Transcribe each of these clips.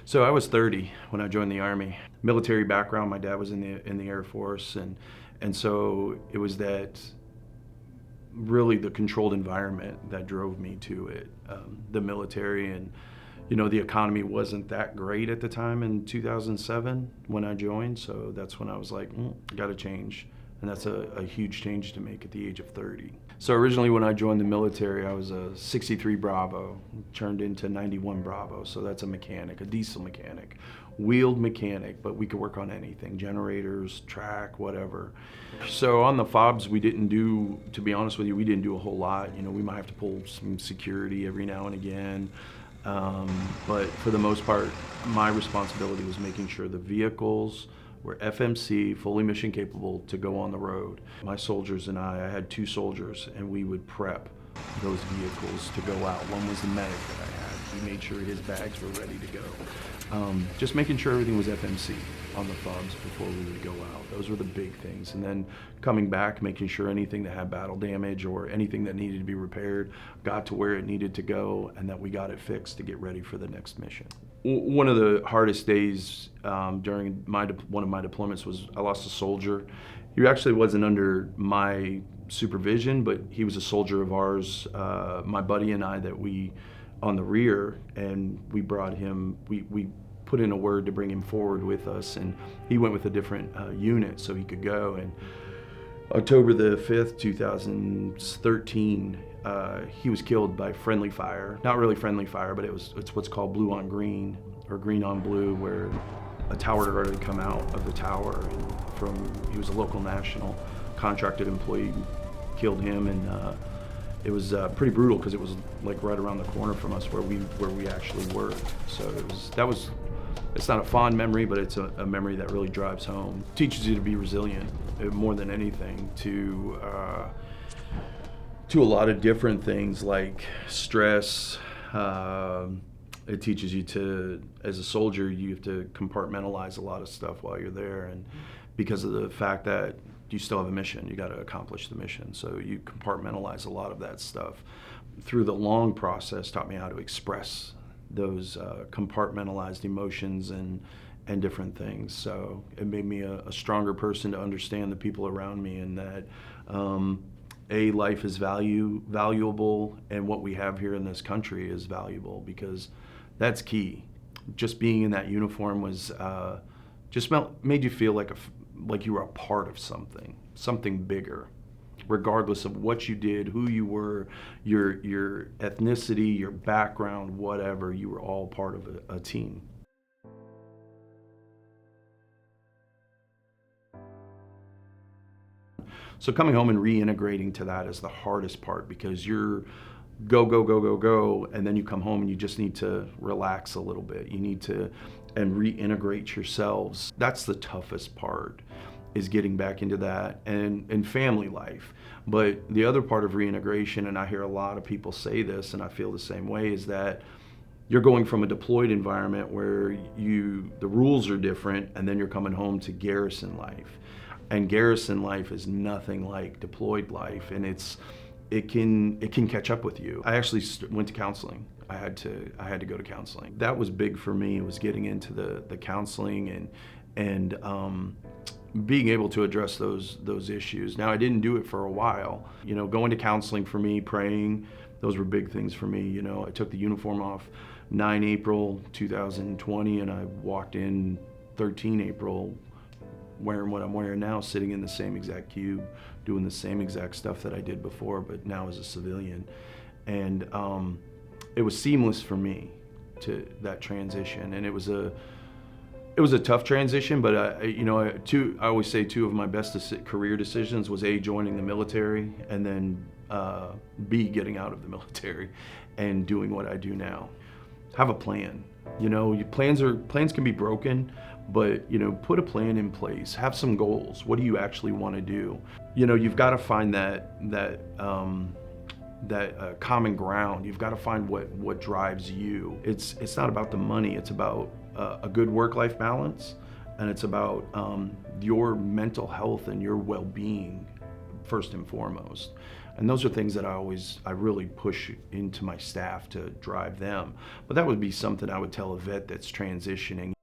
So I was 30 when I joined the Army. Military background, my dad was in the Air Force, and so it was that really the controlled environment that drove me to it. The military, and the economy wasn't that great at the time in 2007 when I joined, so that's when I was like, I gotta change. And that's a huge change to make at the age of 30. So originally when I joined the military, I was a 63 Bravo, turned into 91 Bravo. So that's a mechanic, a diesel mechanic, wheeled mechanic, but we could work on anything, generators, track, whatever. So on the FOBs, we didn't do, to be honest with you, we didn't do a whole lot. We might have to pull some security every now and again. But for the most part, my responsibility was making sure the vehicles were FMC, fully mission capable to go on the road. My soldiers and I had 2 soldiers, and we would prep those vehicles to go out. One was the medic that I had. We made sure his bags were ready to go. Just making sure everything was FMC on the FOBs before we would go out. Those were the big things. And then coming back, making sure anything that had battle damage or anything that needed to be repaired got to where it needed to go, and that we got it fixed to get ready for the next mission. One of the hardest days during one of my deployments was I lost a soldier. He actually wasn't under my supervision, but he was a soldier of ours, my buddy and I, that we on the rear, and we brought him, we put in a word to bring him forward with us, and he went with a different unit so he could go. And October the 5th, 2013, he was killed by friendly fire. Not really friendly fire, but it's what's called blue on green, or green on blue, where a tower guard had come out of the tower, and he was a local national contracted employee, killed him, and it was pretty brutal because it was like right around the corner from us where we actually were. So it's not a fond memory, but it's a memory that really drives home. Teaches you to be resilient more than anything, to a lot of different things like stress. It teaches you to, as a soldier, you have to compartmentalize a lot of stuff while you're there, and because of the fact that you still have a mission, you got to accomplish the mission. So you compartmentalize a lot of that stuff. Through the long process, taught me how to express those compartmentalized emotions and different things. So it made me a stronger person to understand the people around me, and that life is valuable, and what we have here in this country is valuable, because that's key. Just being in that uniform was made you feel like you were a part of something bigger, regardless of what you did, who you were, your ethnicity, your background, whatever. You were all part of a team. So coming home and reintegrating to that is the hardest part, because you're go, and then you come home and you just need to relax a little bit. You need to reintegrate yourselves. That's the toughest part, is getting back into that, and family life. But the other part of reintegration, and I hear a lot of people say this, and I feel the same way, is that you're going from a deployed environment where the rules are different, and then you're coming home to garrison life. And garrison life is nothing like deployed life, and it can catch up with you. I actually went to counseling. I had to go to counseling. That was big for me. It was getting into the counseling and being able to address those issues. Now, I didn't do it for a while. Going to counseling for me, praying, those were big things for me. I took the uniform off 9 April 2020, and I walked in 13 April wearing what I'm wearing now, sitting in the same exact cube, doing the same exact stuff that I did before, but now as a civilian. And it was seamless for me, to that transition. And it was a tough transition, but I always say 2 of my best career decisions was A, joining the military, and then B, getting out of the military and doing what I do now. Have a plan. Plans can be broken, but put a plan in place. Have some goals. What do you actually want to do? You've got to find that common ground. You've got to find what drives you. It's not about the money. It's about a good work-life balance, and it's about your mental health and your well-being first and foremost. And those are things that I really push into my staff to drive them. But that would be something I would tell a vet that's transitioning.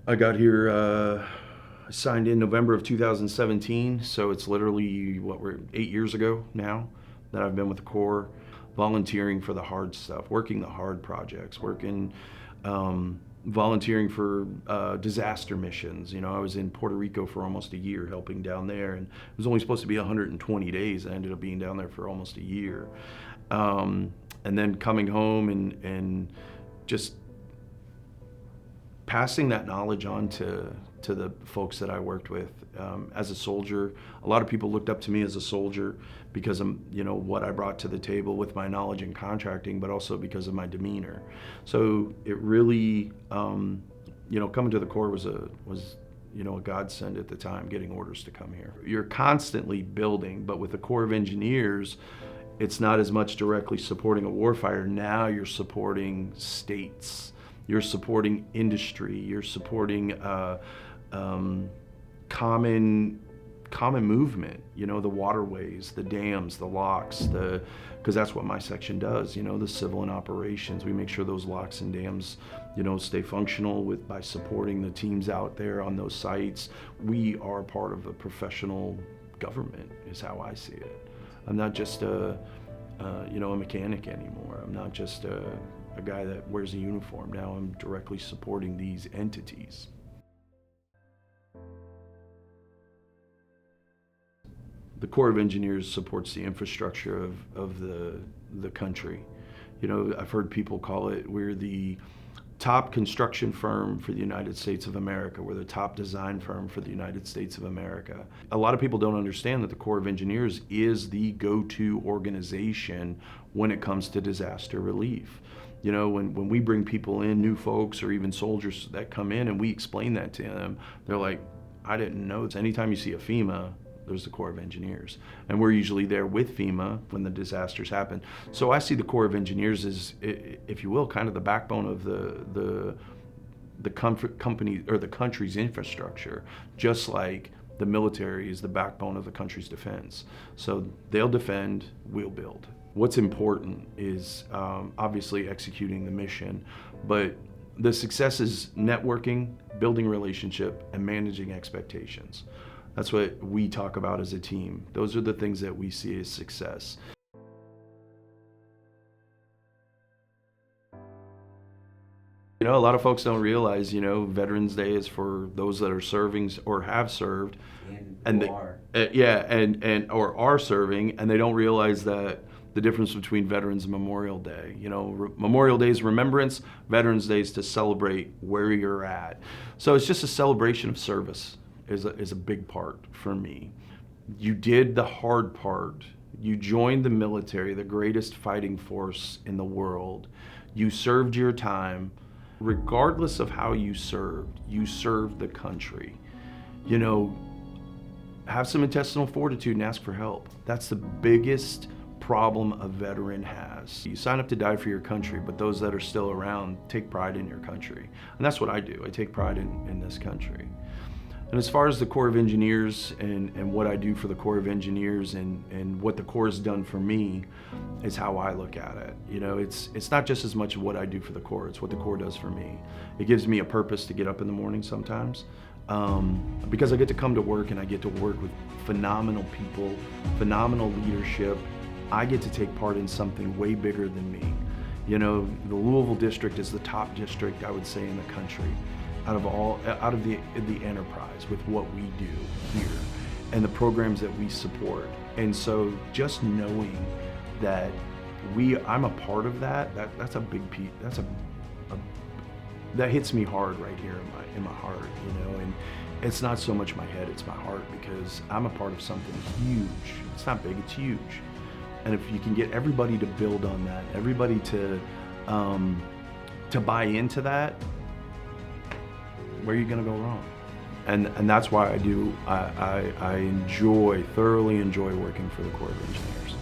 I got here, I signed in November of 2017, so it's literally, we're 8 years ago now that I've been with the Corps, volunteering for the hard stuff, working the hard projects, volunteering for disaster missions. I was in Puerto Rico for almost a year helping down there, and it was only supposed to be 120 days. I ended up being down there for almost a year. And then coming home and just passing that knowledge on to the folks that I worked with. As a soldier, a lot of people looked up to me as a soldier because of what I brought to the table with my knowledge in contracting, but also because of my demeanor. So it really, coming to the Corps was a godsend at the time, getting orders to come here. You're constantly building, but with the Corps of Engineers, it's not as much directly supporting a warfighter. Now you're supporting states. You're supporting industry. You're supporting common movement. The waterways, the dams, the locks, because that's what my section does. The civil and operations. We make sure those locks and dams, stay functional by supporting the teams out there on those sites. We are part of a professional government, is how I see it. I'm not just a mechanic anymore. I'm not just a guy that wears a uniform. Now I'm directly supporting these entities. The Corps of Engineers supports the infrastructure of the country. I've heard people call it, we're the top construction firm for the United States of America. We're the top design firm for the United States of America. A lot of people don't understand that the Corps of Engineers is the go-to organization when it comes to disaster relief. When we bring people in, new folks or even soldiers that come in and we explain that to them, they're like, I didn't know. Anytime you see a FEMA, there's the Corps of Engineers. And we're usually there with FEMA when the disasters happen. So I see the Corps of Engineers as, if you will, kind of the backbone of the company or the country's infrastructure, just like the military is the backbone of the country's defense. So they'll defend, we'll build. What's important is obviously executing the mission, but the success is networking, building relationship, and managing expectations. That's what we talk about as a team. Those are the things that we see as success. A lot of folks don't realize, Veterans Day is for those that are serving or have served, and or are serving, and they don't realize that the difference between Veterans and Memorial Day. Memorial Day is remembrance, Veterans Day is to celebrate where you're at. So it's just a celebration of service is a big part for me. You did the hard part. You joined the military, the greatest fighting force in the world. You served your time. Regardless of how you served the country. Have some intestinal fortitude and ask for help. That's the biggest problem a veteran has. You sign up to die for your country, but those that are still around take pride in your country. And that's what I do. I take pride in this country. And as far as the Corps of Engineers and what I do for the Corps of Engineers and what the Corps has done for me is how I look at it. It's not just as much of what I do for the Corps, it's what the Corps does for me. It gives me a purpose to get up in the morning sometimes because I get to come to work and I get to work with phenomenal people, phenomenal leadership. I get to take part in something way bigger than me. The Louisville district is the top district, I would say, in the country. Out of the enterprise with what we do here and the programs that we support. And so just knowing that I'm a part of that's a big piece. That hits me hard right here in my heart, and it's not so much my head, it's my heart, because I'm a part of something huge. It's not big, it's huge. And if you can get everybody to build on that, everybody to buy into that, where are you going to go wrong? And that's why I thoroughly enjoy working for the Corps of Engineers.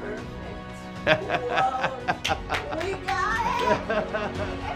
Perfect. Whoa. We got it!